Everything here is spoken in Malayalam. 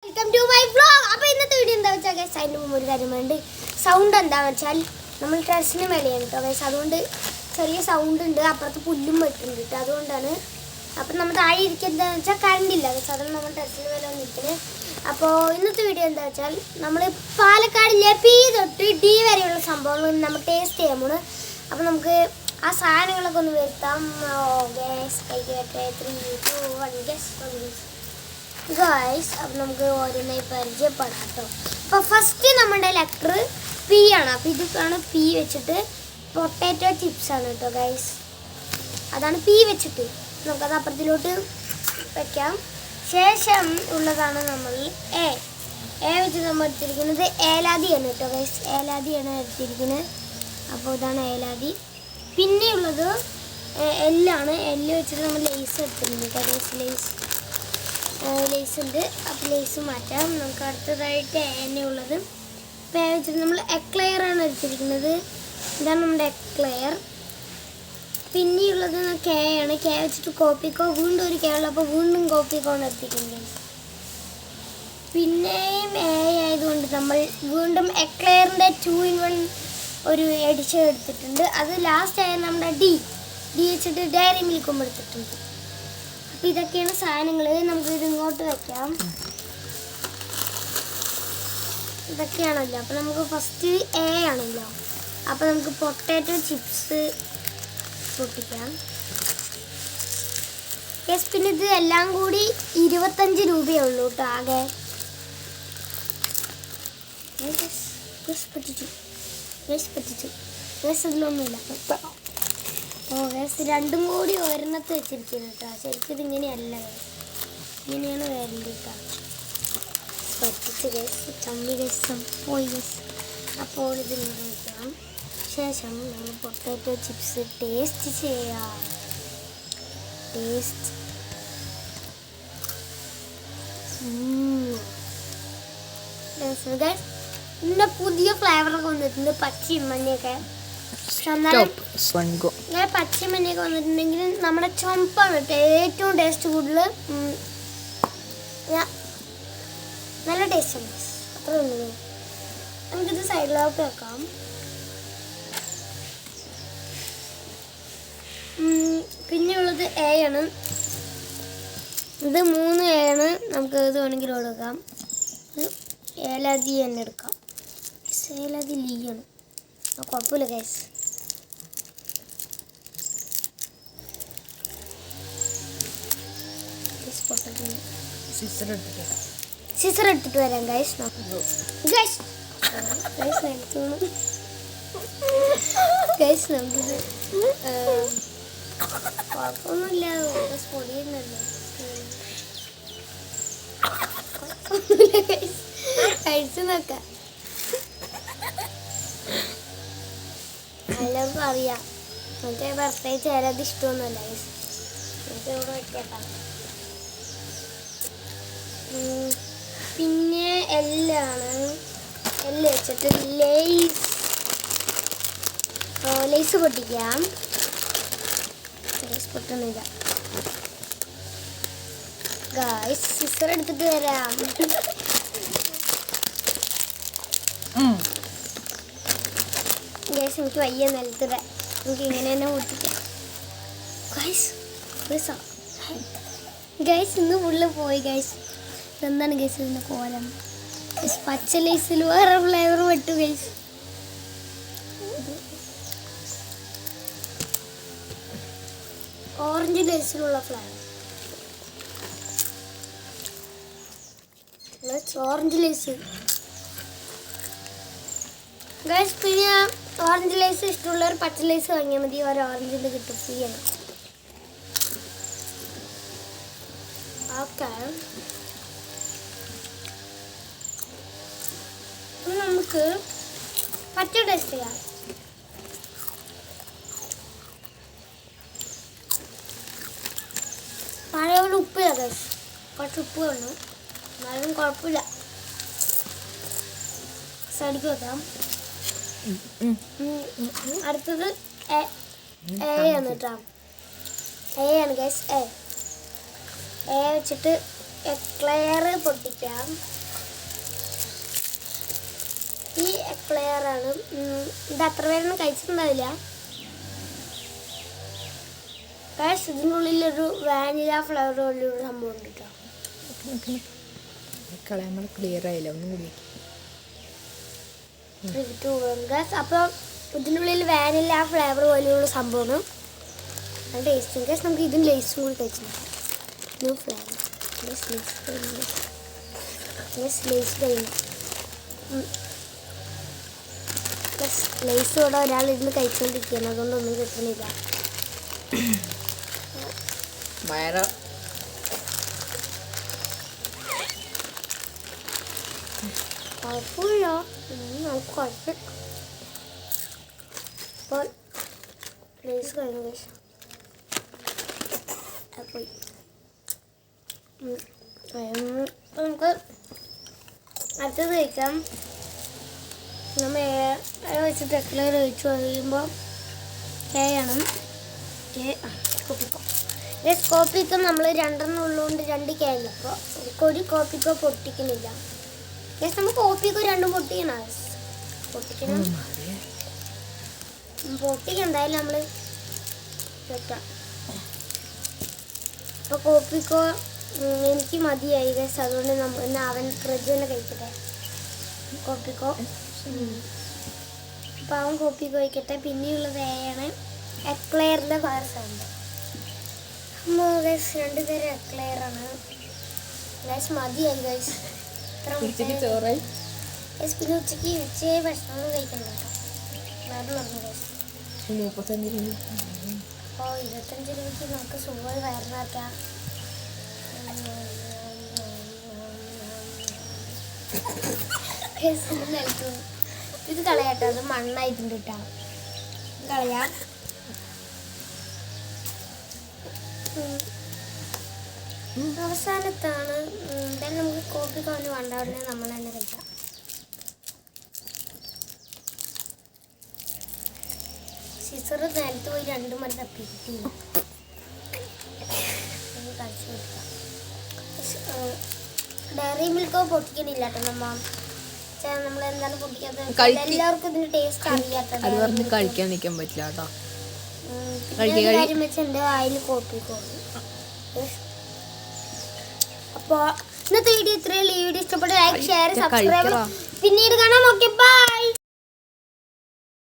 Welcome to my vlog. അപ്പോൾ ഇന്നത്തെ വീഡിയോ എന്താ വെച്ചാൽ ഗൈസ്, അതിൻ്റെ മുമ്പ് ഒരു കാര്യമുണ്ട്. സൗണ്ട് എന്താണെന്ന് വെച്ചാൽ നമ്മൾ ടെറസിന് മേലെയാണ് കേട്ടോ ഗൈസ്, അതുകൊണ്ട് ചെറിയ സൗണ്ട് ഉണ്ട്. അപ്പുറത്ത് പുല്ലും വെട്ടുണ്ട് കേട്ടോ, അതുകൊണ്ടാണ്. അപ്പം നമ്മൾ താഴെ ഇരിക്കുന്നതെന്ന് വെച്ചാൽ കറണ്ട് ഇല്ല ഗൈസ്, അതുകൊണ്ട് നമ്മൾ ടെറസിന് മേലെ വന്നിരിക്കുന്നത്. അപ്പോൾ ഇന്നത്തെ വീഡിയോ എന്താ വെച്ചാൽ നമ്മൾ പാലക്കാടിലെ പി തൊട്ട് ഡി വരെയുള്ള സംഭവങ്ങൾ നമ്മൾ ടേസ്റ്റ് ചെയ്യാൻ പോണ്. അപ്പോൾ നമുക്ക് ആ സാധനങ്ങളൊക്കെ ഒന്ന് വരുത്താം. ഗൈസ് കൈകട്ടെ 3, 2, 1 ഗൈസ്. അപ്പം നമുക്ക് ഓരോന്നായി പരിചയപ്പെടാം കേട്ടോ. അപ്പോൾ ഫസ്റ്റ് നമ്മുടെ ലെറ്റർ പി ആണ്. അപ്പോൾ ഇതാണ് പി വെച്ചിട്ട് പൊട്ടാറ്റോ ചിപ്സ് ആണ് കേട്ടോ ഗൈസ്. അതാണ് പി വെച്ചിട്ട്, നമുക്കത് അപ്പുറത്തിലോട്ട് വയ്ക്കാം. ശേഷം ഉള്ളതാണ് നമ്മൾ എ വെച്ചിട്ട് നമ്മൾ എടുത്തിരിക്കുന്നത് ഏലാദിയാണ് കേട്ടോ ഗൈസ്. ഏലാദിയാണ് എടുത്തിരിക്കുന്നത്. അപ്പോൾ ഇതാണ് ഏലാദി. പിന്നെയുള്ളത് എല്ലാണ്. എല്ല് വെച്ചിട്ട് നമ്മൾ ലേസ് എടുത്തിട്ടുണ്ട് കേട്ടോ ഗൈസ്. ലേസ് ഉണ്ട്. അപ്പോൾ ലേസ് മാറ്റാം. നമുക്ക് അടുത്തതായിട്ട് എണ്ണയുള്ളത് ഇപ്പോൾ വെച്ചിട്ട് നമ്മൾ എക്ലെയർ ആണ് എടുത്തിരിക്കുന്നത്. ഇതാണ് നമ്മുടെ എക്ലെയർ. പിന്നെയുള്ളത് കെ ആണ്. കെ വെച്ചിട്ട് കോപ്പിക്കോ, വീണ്ടും ഒരു കെ ഉള്ളു, അപ്പോൾ വീണ്ടും കോപ്പിക്കോ ആണ് എടുത്തിരിക്കുന്നത്. പിന്നെയും എ ആയതുകൊണ്ട് നമ്മൾ വീണ്ടും എക്ലെയറിൻ്റെ 2 in 1 ഒരു എഡിഷൻ എടുത്തിട്ടുണ്ട്. അത് ലാസ്റ്റ് ആയ നമ്മുടെ ഡി വെച്ചിട്ട് ഡയറി മിൽക്കും എടുത്തിട്ടുണ്ട്. അപ്പോൾ ഇതൊക്കെയാണ് സാധനങ്ങൾ. നമുക്ക് ഇത് ഇങ്ങോട്ട് വയ്ക്കാം. ഇതൊക്കെയാണല്ലോ. അപ്പോൾ നമുക്ക് ഫസ്റ്റ് എ ആണല്ലോ. അപ്പോൾ നമുക്ക് പൊട്ടാറ്റോ ചിപ്സ് പൊട്ടിക്കാം. യെസ്. പിന്നെ ഇത് എല്ലാം കൂടി 25 രൂപയേ ഉള്ളൂ കേട്ടോ ആകെ. ഇതിലൊന്നുമില്ല. രണ്ടും കൂടി ഒരെണ്ണത്ത് വെച്ചിരിക്കുന്നത് കേട്ടോ. ശരിക്കും ഇതിങ്ങനെയല്ല, ഇങ്ങനെയാണ് വരേണ്ടത് കേട്ടോ. പറ്റിച്ച് ഗൈസ്, ചമ്മി ഗൈസ് പോയി ഗൈസ്. അപ്പോൾ ഇത് വയ്ക്കാം. ശേഷം നമ്മൾ പൊട്ടാറ്റോ ചിപ്സ് ടേസ്റ്റ് ചെയ്യാം. Taste guys. പിന്നെ പുതിയ ഫ്ലേവറൊക്കെ വന്നിട്ടുണ്ട്, പച്ചയും മഞ്ഞയൊക്കെ. പക്ഷെ എന്നാലും ഇങ്ങനെ പച്ചയും മഞ്ഞയൊക്കെ വന്നിട്ടുണ്ടെങ്കിൽ നമ്മുടെ ചുമപ്പാണ് കേട്ടോ ഏറ്റവും ടേസ്റ്റ് കൂടുതൽ. നല്ല ടേസ്റ്റാണ്. അത്ര ഉള്ളൂ. നമുക്കിത് സൈഡിലോട്ട് വെക്കാം. പിന്നെയുള്ളത് എ ആണ്. ഇത് 3 എ ആണ്. നമുക്ക് ഇത് വേണമെങ്കിൽ കൊടുക്കാം. ഏലാദി തന്നെ എടുക്കാം. ഏലാദി ലീ ആണ്. കുഴപ്പമില്ല ഗൈസ്. സിസർ എടുത്തിട്ട് വരാം ഗൈസ്. ഗൈസ് നമുക്കിത് കുഴപ്പമൊന്നുമില്ല. പൊടിയുന്നല്ലോ. കഴിച്ചു നോക്കാം. എല്ലാവർക്കും അറിയാം. മറ്റേ പ്രത്യേകിച്ച് ഏലാദി ഇഷ്ടമൊന്നുമല്ല ഗൈസ്. നമുക്ക് ഇവിടെ വയ്ക്കേട്ടാ. പിന്നെ എല്ലാണ്. എല്ല് വെച്ചിട്ട് ലേസ് പൊട്ടിക്കാം. Lace പൊട്ടുന്നില്ല guys. സിസർ എടുത്തിട്ട് വരാം. ഗൈസ് എനിക്ക് വയ്യ നിലത്തിട. എനിക്ക് ഇങ്ങനെ തന്നെ പൊട്ടിക്കാം ഗൈസ്. ഇന്ന് ഫുള്ള് പോയി ഗൈസ്. എന്താണ് ഗൈസ് ഇതിൻ്റെ കോലം? പച്ച ലേസിൽ വേറെ ഫ്ലേവർ പെട്ടു ഗൈസ്. ഓറഞ്ച് ലേസിലുള്ള ഫ്ലേവർ. Orange Lay's guys. പിന്നെ ഓറഞ്ച് ലേസ് ഇഷ്ടമുള്ളവർ പച്ച ലേസ് വാങ്ങിയാൽ മതി. ഒരു ഓറഞ്ചിൻ്റെ കിട്ടും, ഫ്രീ ആണ്. ഓക്കെ. നമുക്ക് പച്ച ടേസ്റ്റ് ചെയ്യാം. പഴയ ഉപ്പില്ല ഗൈസ്, കുറച്ച് ഉപ്പ് വേണം. എന്നാലും കുഴപ്പമില്ല. സൈഡിക്ക് വെക്കാം. അടുത്തത് എ ആണ് കേട്ടോ. എ ആണ് ഗൈസ്. എ വെച്ചിട്ട് എക്ലെയർ പൊട്ടിക്കാം. ഈ എക്ലെയർ ആണ്. ഇത് അത്ര പേരൊന്നും കഴിച്ചിട്ടുണ്ടാവില്ല. ഇതിനുള്ളിലൊരു വാനില ഫ്ലേവർ പോലൊരു സംഭവം ഉണ്ട് കേട്ടോ. ക്ലിയർ ആയില്ല, ഒന്നും കൂടി. അപ്പോൾ ഇതിനുള്ളിൽ വാനില ഫ്ലേവർ പോലെയുള്ള സംഭവമാണ്. അത് ടേസ്റ്റും ഗൈസ്. നമുക്ക് ഇതിന് ലേസും കൂടി കഴിച്ചിട്ടുണ്ട്. ന്യൂ ഫ്ലേവർ ലേസ് കഴിഞ്ഞു. ലേസ് കൂടെ ഒരാൾ ഇരുന്ന് കഴിച്ചുകൊണ്ടിരിക്കുകയാണ്, അതുകൊണ്ടൊന്നും കിട്ടുന്നില്ല. വയറ് കുഴപ്പമില്ല, നമുക്ക് കുഴപ്പം. അപ്പോൾ ലേസ് കഴിഞ്ഞു ഗൈസ്. അപ്പോൾ നമുക്ക് അടുത്തത് കഴിക്കാം. നമ്മൾ വെച്ചിട്ട് എക്ലെയർ കഴിച്ചു കഴിയുമ്പോൾ ആണ് കോപ്പിക്കോ നമ്മൾ 2 ഉള്ളതുകൊണ്ട് 2 കേല്ല. അപ്പോൾ ഒരു കോപ്പിക്കോ പൊട്ടിക്കുന്നില്ല. നമ്മൾ കോപ്പിക്കോ 2 പൊട്ടിക്കണം. പൊട്ടിക്ക് എന്തായാലും നമ്മൾ വെക്കാം. അപ്പോൾ കോപ്പിക്കോ എനിക്ക് മതിയായി ഗൈസ്. അതുകൊണ്ട് നമ്മൾ അവൻ ഫ്രിഡ്ജ് തന്നെ കഴിക്കട്ടെ കോപ്പിക്കോ. അപ്പോൾ അവൻ കോപ്പിക്കോ കഴിക്കട്ടെ. പിന്നെയുള്ളത് ആണ് എക്ലെയറിൻ്റെ വേറെ സാധനം. ഗൈസ് 2 തരം എക്ലെയറാണ് ഗൈസ്. മതിയായി ഗൈസ്. ചോറായി. പിന്നെ ഉച്ചയ്ക്ക് ഭക്ഷണം കഴിക്കണ്ട കേട്ടോ. വേറെ പറഞ്ഞു ഗൈസ്. 35 രൂപ. അപ്പോൾ 25 രൂപയ്ക്ക് നമുക്ക് സുഖമായി വയറിനാക്കാം. ഇത് കളയാട്ടോ, അത് മണ്ണായിട്ടുണ്ട് കേട്ടോ. കളയാം. അവസാനത്താണ് എന്തായാലും നമുക്ക് കോപ്പി കൊണ്ട് വേണ്ട ഉടനെ നമ്മൾ തന്നെ കഴിക്കാം. സിസറ് നേരത്തെ പോയി 2 മണി തപ്പിട്ട് കഴിച്ചു കൊടുക്കാം. ഡയറി മിൽക്കോ പൊട്ടിക്കണില്ല കേട്ടോ നമ്മ. നമ്മൾ എന്താണ് പൊട്ടിക്കാത്തത്? എല്ലാവർക്കും ഇതിന്റെ ടേസ്റ്റ് അറിയാത്തത്. അത് പറഞ്ഞ് കഴിക്കാൻ നിൽക്കാൻ പറ്റില്ല കേട്ടോ. കാര്യം വെച്ച് എൻ്റെ വായിൽ കോപ്പിക്കോ. അപ്പോൾ ഇന്നത്തെ വീഡിയോ ഇത്രയും. ഈ വീഡിയോ ഇഷ്ടപ്പെട്ട ലൈക്ക്, ഷെയർ, സബ്സ്ക്രൈബ്. പിന്നീട് കാണാം. Okay, by.